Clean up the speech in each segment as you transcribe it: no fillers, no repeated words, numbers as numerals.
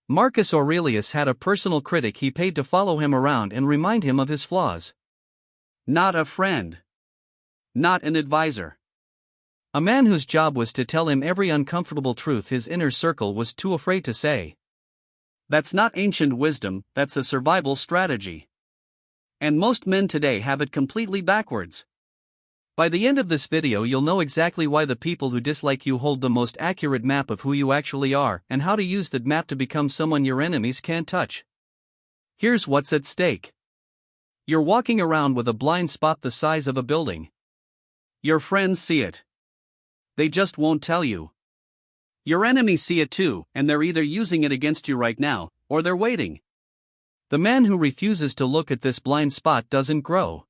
Marcus Aurelius had a personal critic he paid to follow him around and remind him of his flaws. Not a friend. Not an advisor. A man whose job was to tell him every uncomfortable truth his inner circle was too afraid to say. That's not ancient wisdom, that's a survival strategy. And most men today have it completely backwards. By the end of this video, you'll know exactly why the people who dislike you hold the most accurate map of who you actually are, and how to use that map to become someone your enemies can't touch. Here's what's at stake. You're walking around with a blind spot the size of a building. Your friends see it. They just won't tell you. Your enemies see it too, and they're either using it against you right now, or they're waiting. The man who refuses to look at this blind spot doesn't grow.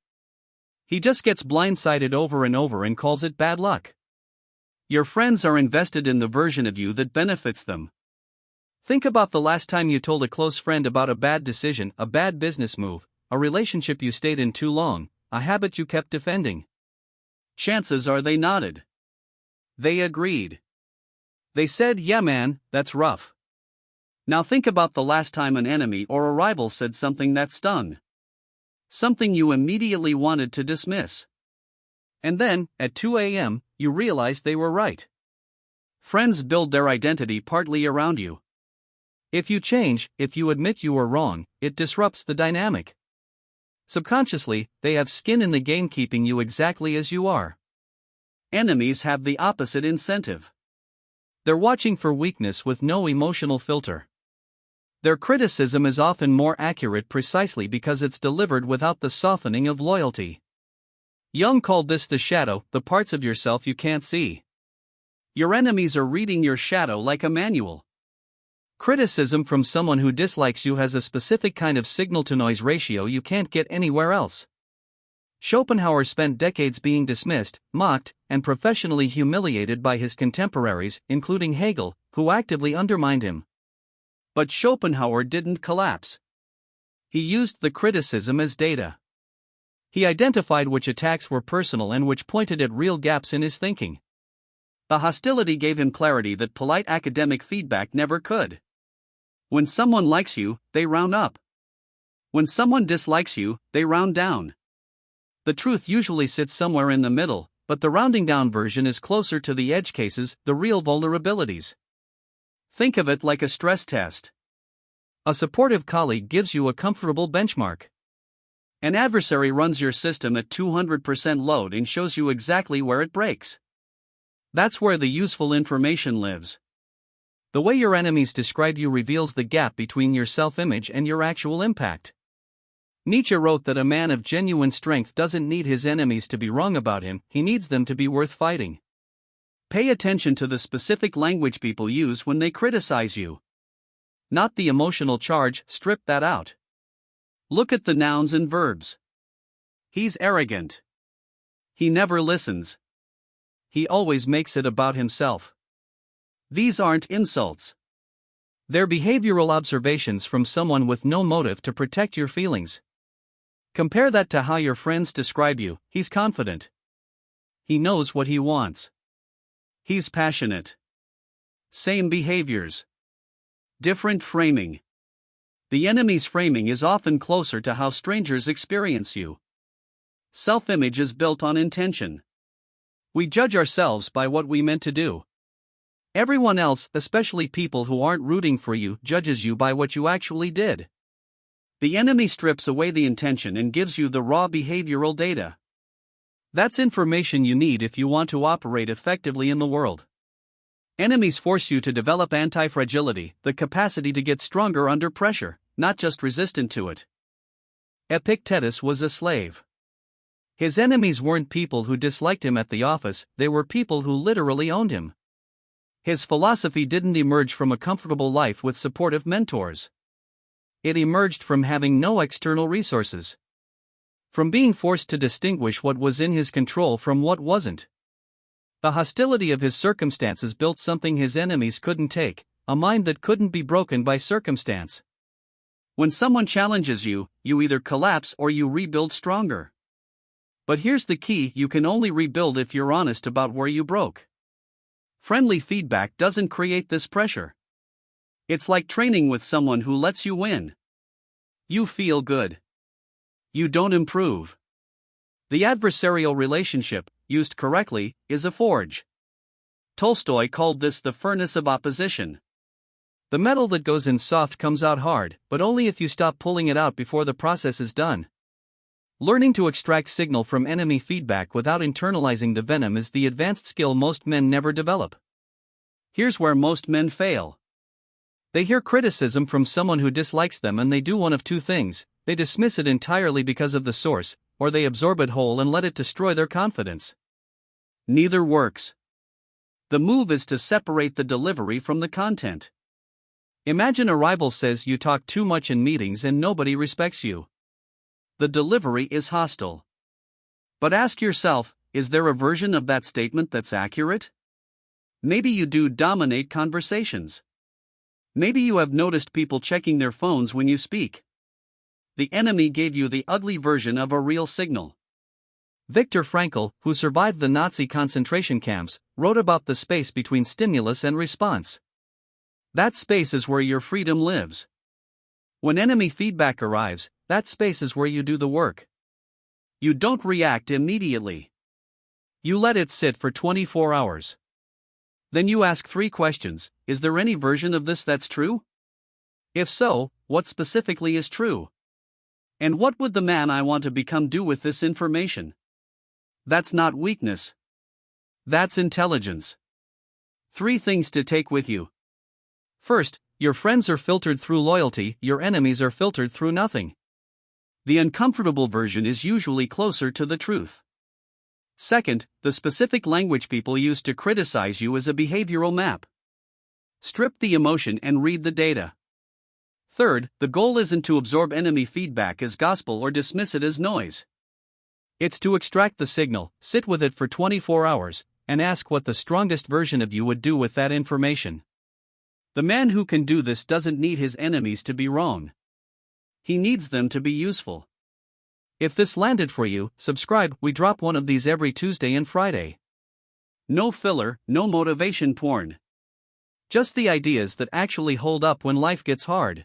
He just gets blindsided over and over and calls it bad luck. Your friends are invested in the version of you that benefits them. Think about the last time you told a close friend about a bad decision, a bad business move, a relationship you stayed in too long, a habit you kept defending. Chances are they nodded. They agreed. They said, "Yeah man, that's rough." Now think about the last time an enemy or a rival said something that stung. Something you immediately wanted to dismiss. And then, at 2 a.m., you realized they were right. Friends build their identity partly around you. If you change, if you admit you were wrong, it disrupts the dynamic. Subconsciously, they have skin in the game, keeping you exactly as you are. Enemies have the opposite incentive. They're watching for weakness with no emotional filter. Their criticism is often more accurate precisely because it's delivered without the softening of loyalty. Jung called this the shadow, the parts of yourself you can't see. Your enemies are reading your shadow like a manual. Criticism from someone who dislikes you has a specific kind of signal-to-noise ratio you can't get anywhere else. Schopenhauer spent decades being dismissed, mocked, and professionally humiliated by his contemporaries, including Hegel, who actively undermined him. But Schopenhauer didn't collapse. He used the criticism as data. He identified which attacks were personal and which pointed at real gaps in his thinking. The hostility gave him clarity that polite academic feedback never could. When someone likes you, they round up. When someone dislikes you, they round down. The truth usually sits somewhere in the middle, but the rounding down version is closer to the edge cases, the real vulnerabilities. Think of it like a stress test. A supportive colleague gives you a comfortable benchmark. An adversary runs your system at 200% load and shows you exactly where it breaks. That's where the useful information lives. The way your enemies describe you reveals the gap between your self-image and your actual impact. Nietzsche wrote that a man of genuine strength doesn't need his enemies to be wrong about him, he needs them to be worth fighting. Pay attention to the specific language people use when they criticize you. Not the emotional charge, strip that out. Look at the nouns and verbs. He's arrogant. He never listens. He always makes it about himself. These aren't insults. They're behavioral observations from someone with no motive to protect your feelings. Compare that to how your friends describe you. He's confident. He knows what he wants. He's passionate. Same behaviors. Different framing. The enemy's framing is often closer to how strangers experience you. Self-image is built on intention. We judge ourselves by what we meant to do. Everyone else, especially people who aren't rooting for you, judges you by what you actually did. The enemy strips away the intention and gives you the raw behavioral data. That's information you need if you want to operate effectively in the world. Enemies force you to develop anti-fragility, the capacity to get stronger under pressure, not just resistant to it. Epictetus was a slave. His enemies weren't people who disliked him at the office, they were people who literally owned him. His philosophy didn't emerge from a comfortable life with supportive mentors. It emerged from having no external resources. From being forced to distinguish what was in his control from what wasn't. The hostility of his circumstances built something his enemies couldn't take, a mind that couldn't be broken by circumstance. When someone challenges you, you either collapse or you rebuild stronger. But here's the key: you can only rebuild if you're honest about where you broke. Friendly feedback doesn't create this pressure. It's like training with someone who lets you win. You feel good. You don't improve. The adversarial relationship, used correctly, is a forge. Tolstoy called this the furnace of opposition. The metal that goes in soft comes out hard, but only if you stop pulling it out before the process is done. Learning to extract signal from enemy feedback without internalizing the venom is the advanced skill most men never develop. Here's where most men fail. They hear criticism from someone who dislikes them and they do one of two things: they dismiss it entirely because of the source, or they absorb it whole and let it destroy their confidence. Neither works. The move is to separate the delivery from the content. Imagine a rival says you talk too much in meetings and nobody respects you. The delivery is hostile. But ask yourself, is there a version of that statement that's accurate? Maybe you do dominate conversations. Maybe you have noticed people checking their phones when you speak. The enemy gave you the ugly version of a real signal. Viktor Frankl, who survived the Nazi concentration camps, wrote about the space between stimulus and response. That space is where your freedom lives. When enemy feedback arrives, that space is where you do the work. You don't react immediately. You let it sit for 24 hours. Then you ask 3 questions: is there any version of this that's true? If so, what specifically is true? And what would the man I want to become do with this information? That's not weakness. That's intelligence. 3 things to take with you. First, your friends are filtered through loyalty, your enemies are filtered through nothing. The uncomfortable version is usually closer to the truth. Second, the specific language people use to criticize you is a behavioral map. Strip the emotion and read the data. Third, the goal isn't to absorb enemy feedback as gospel or dismiss it as noise. It's to extract the signal, sit with it for 24 hours, and ask what the strongest version of you would do with that information. The man who can do this doesn't need his enemies to be wrong. He needs them to be useful. If this landed for you, subscribe. We drop one of these every Tuesday and Friday. No filler, no motivation porn. Just the ideas that actually hold up when life gets hard.